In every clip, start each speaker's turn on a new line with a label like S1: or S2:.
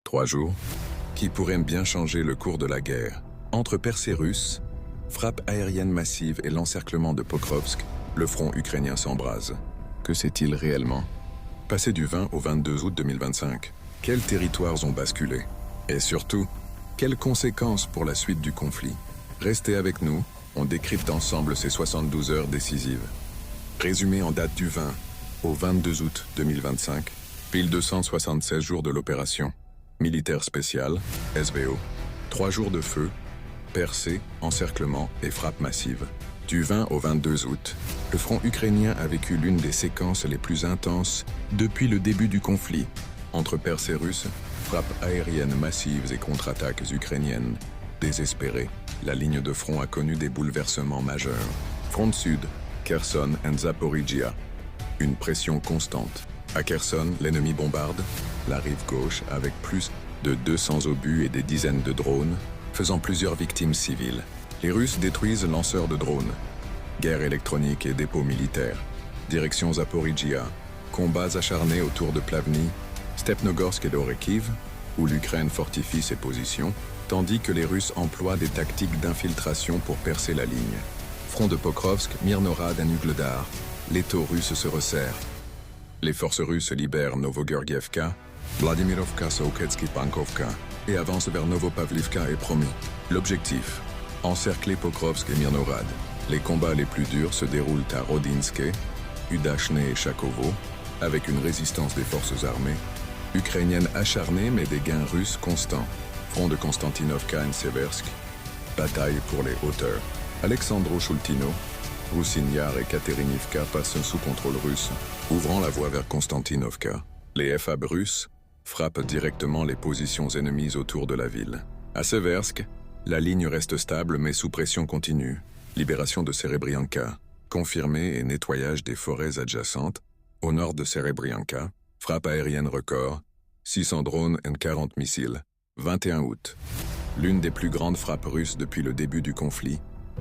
S1: 3 jours qui pourraient bien changer le cours de la guerre. Entre Perse et Russes, frappe aérienne massive et l'encerclement de Pokrovsk, le front ukrainien s'embrase. Que s'est-il réellement passé du 20 au 22 août 2025? Quels territoires ont basculé? Et surtout, quelles conséquences pour la suite du conflit? Restez avec nous, on décrypte ensemble ces 72 heures décisives. Résumé en date du 20 au 22 août 2025, pile 276 jours de l'opération. Militaire spécial, SVO, 3 jours de feu, percée, encerclement et frappe massive. Du 20 au 22 août, le front ukrainien a vécu l'une des séquences les plus intenses depuis le début du conflit. Entre Perse et Russes, frappes aériennes massives et contre-attaques ukrainiennes. Désespérée, la ligne de front a connu des bouleversements majeurs. Front sud, Kherson et Zaporizhia. Une pression constante. À Kherson, l'ennemi bombarde la rive gauche avec plus de 200 obus et des dizaines de drones, faisant plusieurs victimes civiles. Les Russes détruisent lanceurs de drones. Guerre électronique et dépôts militaires. Direction Zaporizhia. Combats acharnés autour de Plavny, Stepnogorsk et d'Orekiv, où l'Ukraine fortifie ses positions, tandis que les Russes emploient des tactiques d'infiltration pour percer la ligne. Front de Pokrovsk, Mirnorad et Ugledar, l'étau russe se resserre. Les forces russes libèrent Novogorgievka, Vladimirovka, Souketsky-Pankovka et avancent vers Novopavlivka et Promy. L'objectif, encercler Pokrovsk et Mirnorad. Les combats les plus durs se déroulent à Rodinske, Udachne et Chakovo, avec une résistance des forces armées, ukrainiennes acharnées mais des gains russes constants. Front de Konstantinovka et Seversk, bataille pour les hauteurs. Alexandro-Shultino, Roussignard et Katerinivka passent sous contrôle russe, ouvrant la voie vers Konstantinovka. Les FAB russes frappent directement les positions ennemies autour de la ville. À Seversk, la ligne reste stable mais sous pression continue. Libération de Serebrianka, confirmée et nettoyage des forêts adjacentes. Au nord de Serebrianka, frappe aérienne record, 600 drones et 40 missiles. 21 août. L'une des plus grandes frappes russes depuis le début du conflit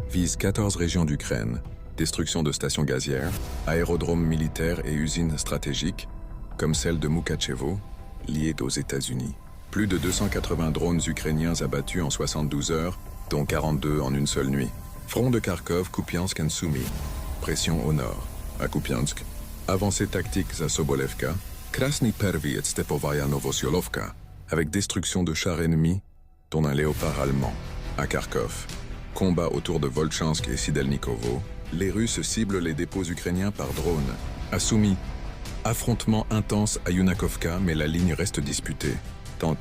S1: vise 14 régions d'Ukraine. Destruction de stations gazières, aérodromes militaires et usines stratégiques, comme celle de Mukachevo, liée aux États-Unis. Plus de 280 drones ukrainiens abattus en 72 heures, dont 42 en une seule nuit. Front de Kharkov, Kupiansk et Sumy. Pression au nord. À Kupiansk, avancée tactique à Sobolevka, Krasny Pervi et Stepovaya Novosyolovka, avec destruction de chars ennemis, dont un léopard allemand. À Kharkov, combat autour de Volchansk et Sidelnikovo, les Russes ciblent les dépôts ukrainiens par drone. À Sumy, affrontement intense à Yunakovka, mais la ligne reste disputée.